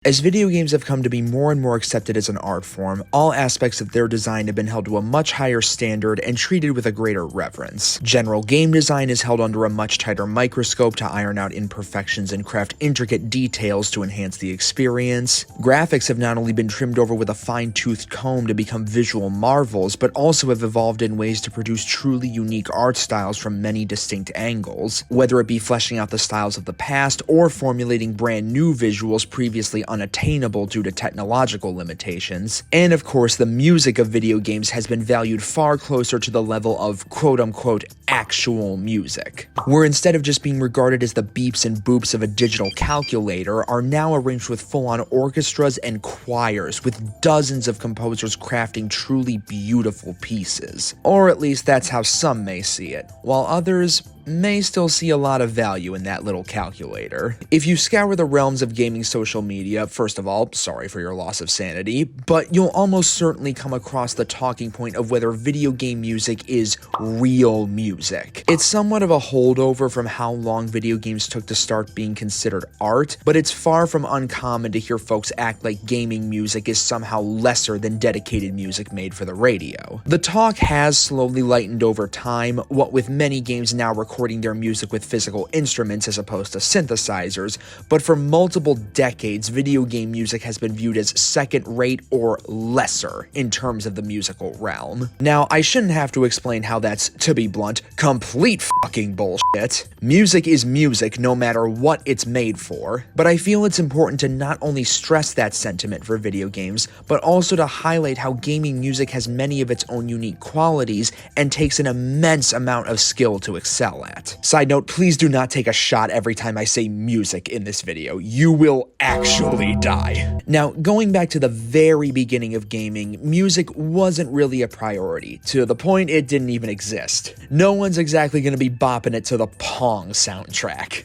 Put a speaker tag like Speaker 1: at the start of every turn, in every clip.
Speaker 1: As video games have come to be more and more accepted as an art form, all aspects of their design have been held to a much higher standard and treated with a greater reverence. General game design is held under a much tighter microscope to iron out imperfections and craft intricate details to enhance the experience. Graphics have not only been trimmed over with a fine-toothed comb to become visual marvels, but also have evolved in ways to produce truly unique art styles from many distinct angles, whether it be fleshing out the styles of the past or formulating brand new visuals previously unattainable due to technological limitations. And of course, the music of video games has been valued far closer to the level of quote-unquote actual music, where instead of just being regarded as the beeps and boops of a digital calculator, are now arranged with full-on orchestras and choirs, with dozens of composers crafting truly beautiful pieces. Or at least that's how some may see it, while others may still see a lot of value in that little calculator. If you scour the realms of gaming social media, first of all, sorry for your loss of sanity, but you'll almost certainly come across the talking point of whether video game music is real music. It's somewhat of a holdover from how long video games took to start being considered art, but it's far from uncommon to hear folks act like gaming music is somehow lesser than dedicated music made for the radio. The talk has slowly lightened over time, what with many games now recording their music with physical instruments as opposed to synthesizers, but for multiple decades, video game music has been viewed as second-rate or lesser in terms of the musical realm. Now, I shouldn't have to explain how that's, to be blunt, complete fucking bullshit. Music is music no matter what it's made for, but I feel it's important to not only stress that sentiment for video games, but also to highlight how gaming music has many of its own unique qualities and takes an immense amount of skill to excel at. Side note, please do not take a shot every time I say music in this video. You will actually die. Now, going back to the very beginning of gaming, music wasn't really a priority, to the point it didn't even exist. No one's exactly gonna be bopping it to the Pong soundtrack.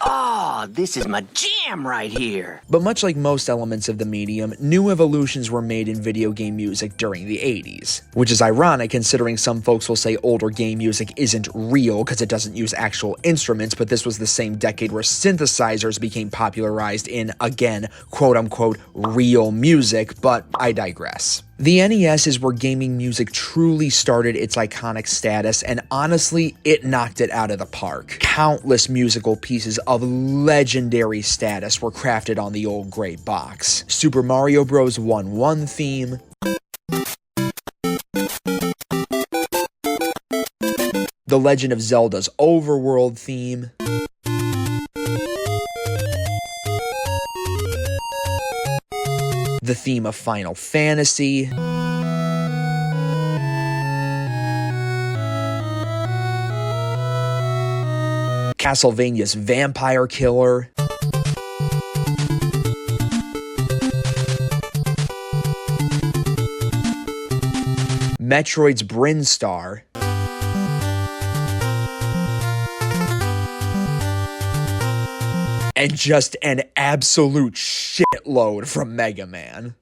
Speaker 2: Oh, this is my jam right here.
Speaker 1: But much like most elements of the medium, new evolutions were made in video game music during the 80s. Which is ironic considering some folks will say older game music isn't real because it doesn't use actual instruments, but this was the same decade where synthesizers became popularized in, again, quote-unquote real music, but I digress. The NES is where gaming music truly started its iconic status, and honestly, it knocked it out of the park. Countless musical pieces of legendary status were crafted on the old gray box. Super Mario Bros. 1-1 theme, The Legend of Zelda's Overworld theme, the theme of Final Fantasy, Castlevania's Vampire Killer, Metroid's Brinstar, and just an absolute shitload from Mega Man.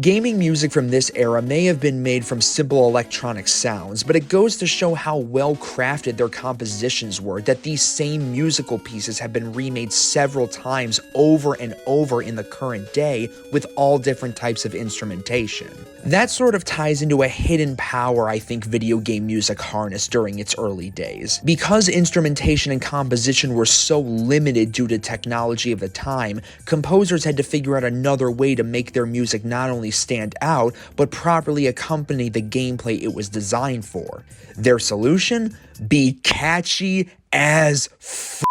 Speaker 1: Gaming music from this era may have been made from simple electronic sounds, but it goes to show how well crafted their compositions were that these same musical pieces have been remade several times over and over in the current day with all different types of instrumentation. That sort of ties into a hidden power I think video game music harnessed during its early days. Because instrumentation and composition were so limited due to technology of the time, composers had to figure out another way to make their music not only stand out, but properly accompany the gameplay it was designed for. Their solution? Be catchy as f***.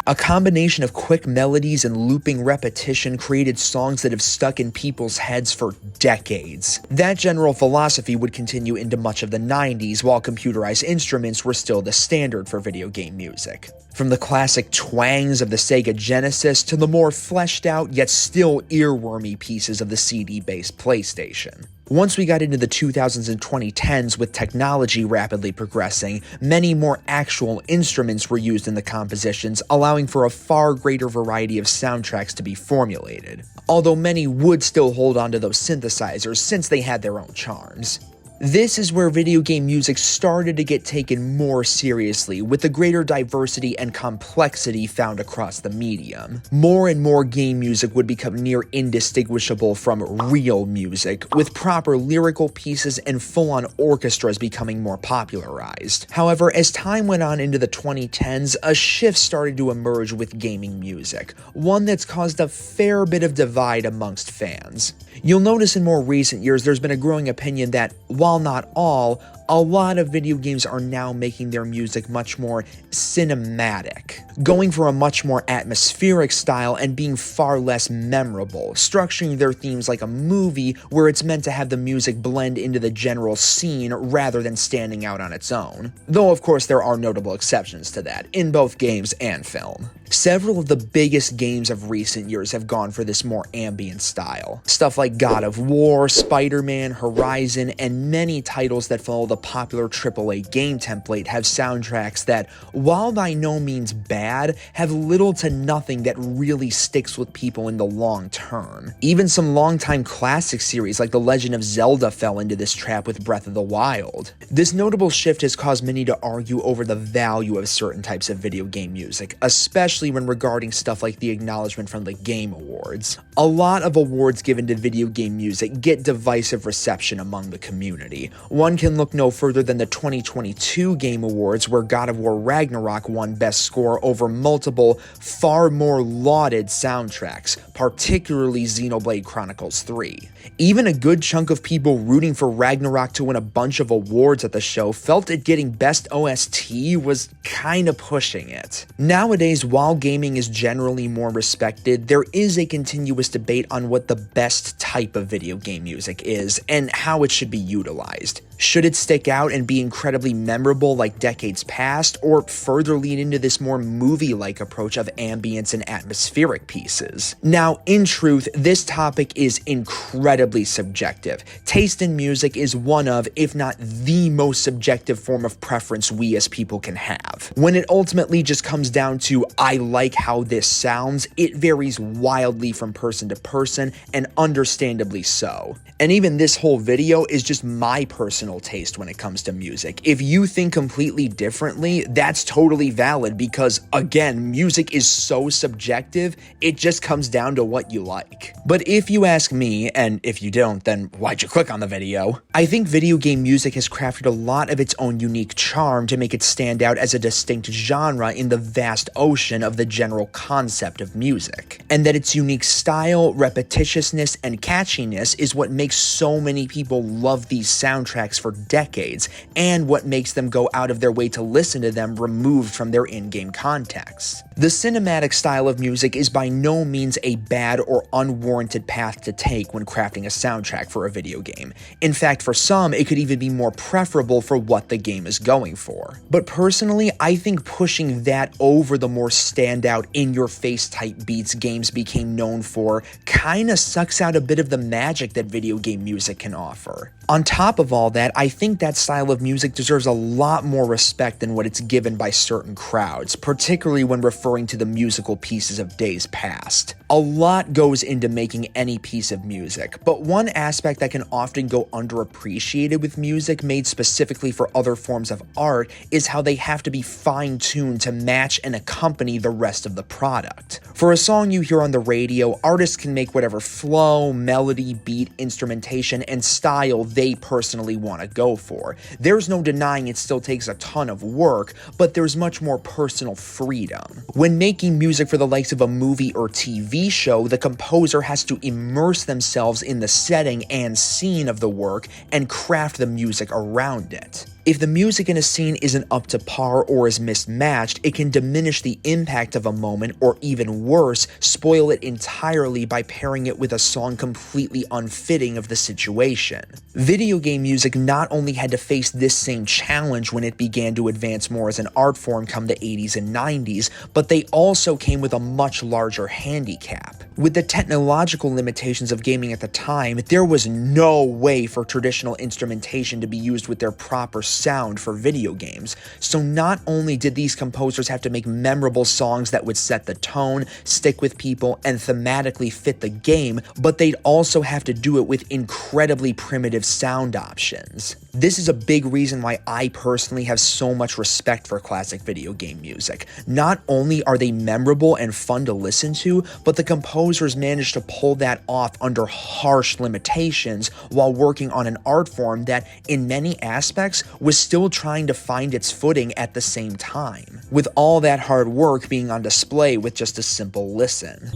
Speaker 1: A combination of quick melodies and looping repetition created songs that have stuck in people's heads for decades. That general philosophy would continue into much of the 90s, while computerized instruments were still the standard for video game music. From the classic twangs of the Sega Genesis to the more fleshed out yet still earwormy pieces of the CD-based PlayStation. Once we got into the 2000s and 2010s with technology rapidly progressing, many more actual instruments were used in the compositions, allowing for a far greater variety of soundtracks to be formulated. although many would still hold on to those synthesizers since they had their own charms. This is where video game music started to get taken more seriously, with the greater diversity and complexity found across the medium. More and more game music would become near indistinguishable from real music, with proper lyrical pieces and full-on orchestras becoming more popularized. However, as time went on into the 2010s, a shift started to emerge with gaming music, one that's caused a fair bit of divide amongst fans. You'll notice in more recent years there's been a growing opinion that, while not all, a lot of video games are now making their music much more cinematic, going for a much more atmospheric style and being far less memorable, structuring their themes like a movie where it's meant to have the music blend into the general scene rather than standing out on its own. Though of course there are notable exceptions to that, in both games and film. Several of the biggest games of recent years have gone for this more ambient style. Stuff like God of War, Spider-Man, Horizon, and many titles that follow the popular AAA game template have soundtracks that, while by no means bad, have little to nothing that really sticks with people in the long term. Even some longtime classic series like The Legend of Zelda fell into this trap with Breath of the Wild. This notable shift has caused many to argue over the value of certain types of video game music, especially when regarding stuff like the acknowledgement from the Game Awards. A lot of awards given to video game music get divisive reception among the community. One can look no further than the 2022 Game Awards, where God of War Ragnarok won Best Score over multiple, far more lauded soundtracks, particularly Xenoblade Chronicles 3. Even a good chunk of people rooting for Ragnarok to win a bunch of awards at the show felt it getting Best OST was kinda pushing it. Nowadays, while gaming is generally more respected, there is a continuous debate on what the best type of video game music is and how it should be utilized. Should it stick out and be incredibly memorable like decades past, or further lean into this more movie-like approach of ambience and atmospheric pieces? Now, in truth, this topic is incredibly subjective. Taste in music is one of, if not the most subjective form of preference we as people can have. When it ultimately just comes down to, I like how this sounds, it varies wildly from person to person, and understandably so. And even this whole video is just my personal taste when it comes to music. If you think completely differently, that's totally valid because, again, music is so subjective, it just comes down to what you like. But if you ask me, and if you don't, then why'd you click on the video? I think video game music has crafted a lot of its own unique charm to make it stand out as a distinct genre in the vast ocean of the general concept of music. And that its unique style, repetitiousness, and catchiness is what makes so many people love these soundtracks for decades, and what makes them go out of their way to listen to them removed from their in-game context. The cinematic style of music is by no means a bad or unwarranted path to take when crafting a soundtrack for a video game. In fact, for some, it could even be more preferable for what the game is going for. But personally, I think pushing that over the more standout, in-your-face type beats games became known for kinda sucks out a bit of the magic that video game music can offer. On top of all that, I think that style of music deserves a lot more respect than what it's given by certain crowds, particularly when referring to the musical pieces of days past. A lot goes into making any piece of music, but one aspect that can often go underappreciated with music made specifically for other forms of art is how they have to be fine-tuned to match and accompany the rest of the product. For a song you hear on the radio, artists can make whatever flow, melody, beat, instrumentation, and style they personally want to go for. There's no denying it still takes a ton of work, but there's much more personal freedom. When making music for the likes of a movie or TV show, the composer has to immerse themselves in the setting and scene of the work and craft the music around it. If the music in a scene isn't up to par or is mismatched, it can diminish the impact of a moment, or even worse, spoil it entirely by pairing it with a song completely unfitting of the situation. Video game music not only had to face this same challenge when it began to advance more as an art form come the 80s and 90s, but they also came with a much larger handicap. With the technological limitations of gaming at the time, there was no way for traditional instrumentation to be used with their proper sound for video games. So not only did these composers have to make memorable songs that would set the tone, stick with people, and thematically fit the game, but they'd also have to do it with incredibly primitive sound options. This is a big reason why I personally have so much respect for classic video game music. Not only are they memorable and fun to listen to, but the composers managed to pull that off under harsh limitations while working on an art form that, in many aspects, was still trying to find its footing at the same time, with all that hard work being on display with just a simple listen.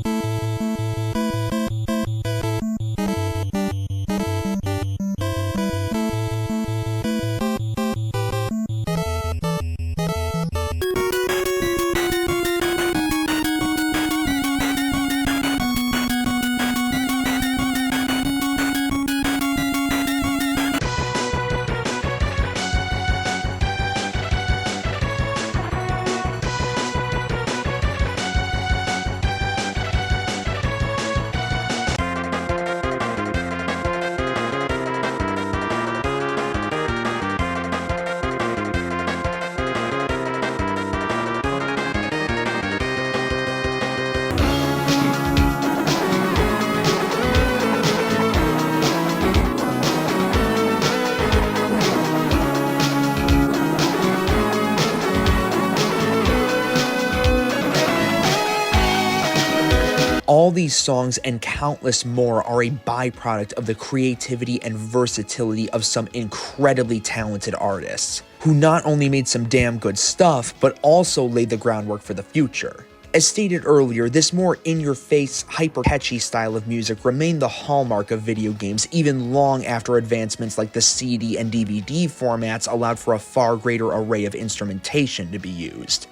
Speaker 1: All these songs and countless more are a byproduct of the creativity and versatility of some incredibly talented artists, who not only made some damn good stuff, but also laid the groundwork for the future. As stated earlier, this more in-your-face, hyper-catchy style of music remained the hallmark of video games even long after advancements like the CD and DVD formats allowed for a far greater array of instrumentation to be used.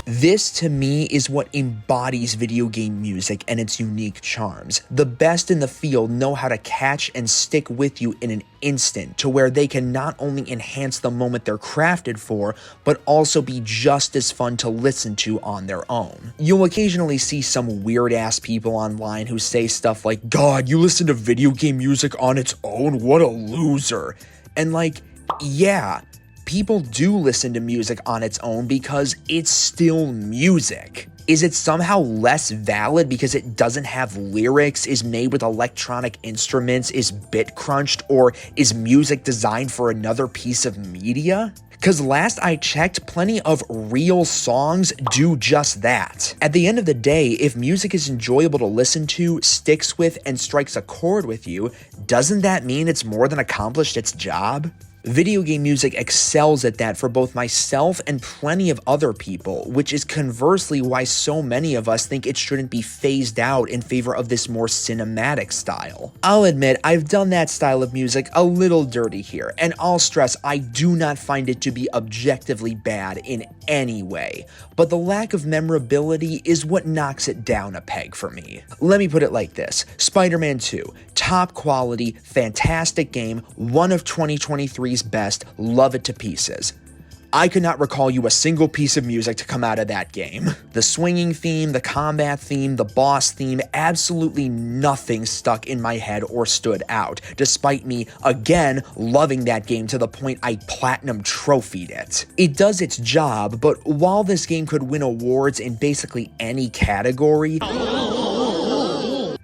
Speaker 1: This, to me, is what embodies video game music and its unique charms. The best in the field know how to catch and stick with you in an instant, to where they can not only enhance the moment they're crafted for, but also be just as fun to listen to on their own. You'll occasionally see some weird-ass people online who say stuff like, "God, you listen to video game music on its own? What a loser." And like, yeah, people do listen to music on its own because it's still music. Is it somehow less valid because it doesn't have lyrics, is made with electronic instruments, is bit crunched, or is music designed for another piece of media? Because last I checked, plenty of real songs do just that. At the end of the day, if music is enjoyable to listen to, sticks with, and strikes a chord with you, doesn't that mean it's more than accomplished its job? Video game music excels at that for both myself and plenty of other people, which is conversely why so many of us think it shouldn't be phased out in favor of this more cinematic style. I'll admit, I've done that style of music a little dirty here, and I'll stress I do not find it to be objectively bad in any way, but the lack of memorability is what knocks it down a peg for me. Let me put it like this: Spider-Man 2, top quality, fantastic game, one of 2023's best, love it to pieces. I could not recall you a single piece of music to come out of that game. The swinging theme, the combat theme, the boss theme, absolutely nothing stuck in my head or stood out, despite me, again, loving that game to the point I platinum trophied it. It does its job, but while this game could win awards in basically any category,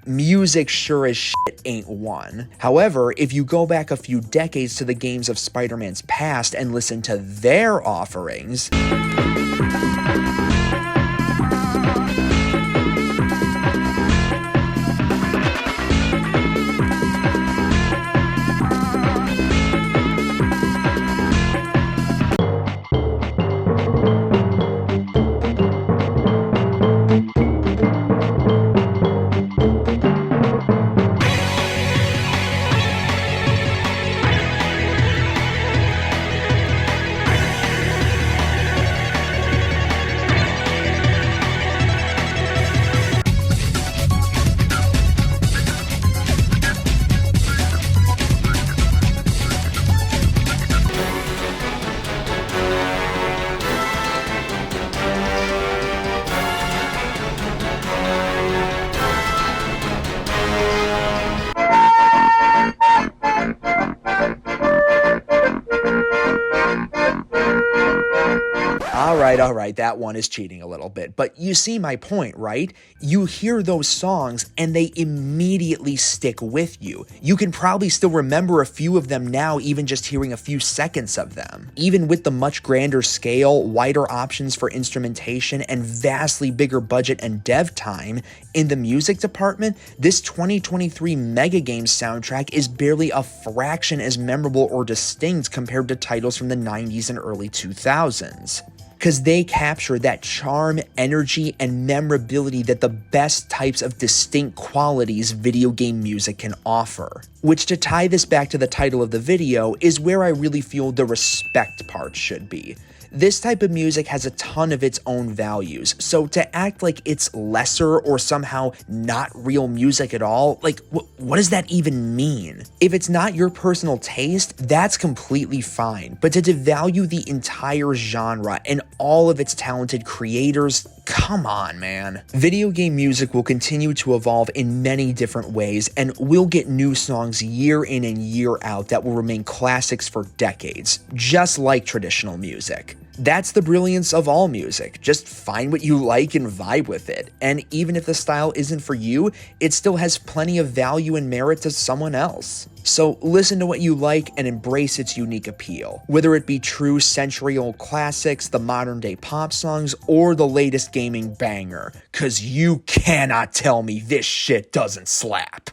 Speaker 1: music sure as shit ain't one. However, if you go back a few decades to the games of Spider-Man's past and listen to their offerings, Alright, that one is cheating a little bit, but you see my point, right? You hear those songs and they immediately stick with you. You can probably still remember a few of them now, even just hearing a few seconds of them. Even with the much grander scale, wider options for instrumentation, and vastly bigger budget and dev time, in the music department, this 2023 Mega Games soundtrack is barely a fraction as memorable or distinct compared to titles from the 90s and early 2000s. Because they capture that charm, energy, and memorability that the best types of distinct qualities video game music can offer. Which, to tie this back to the title of the video, is where I really feel the respect part should be. This type of music has a ton of its own values, so to act like it's lesser or somehow not real music at all, like, what does that even mean? If it's not your personal taste, that's completely fine, but to devalue the entire genre and all of its talented creators, come on, man. Video game music will continue to evolve in many different ways, and we'll get new songs year in and year out that will remain classics for decades, just like traditional music. That's the brilliance of all music. Just find what you like and vibe with it. And even if the style isn't for you, it still has plenty of value and merit to someone else. So listen to what you like and embrace its unique appeal. Whether it be true century-old classics, the modern-day pop songs, or the latest gaming banger. 'Cause you cannot tell me this shit doesn't slap.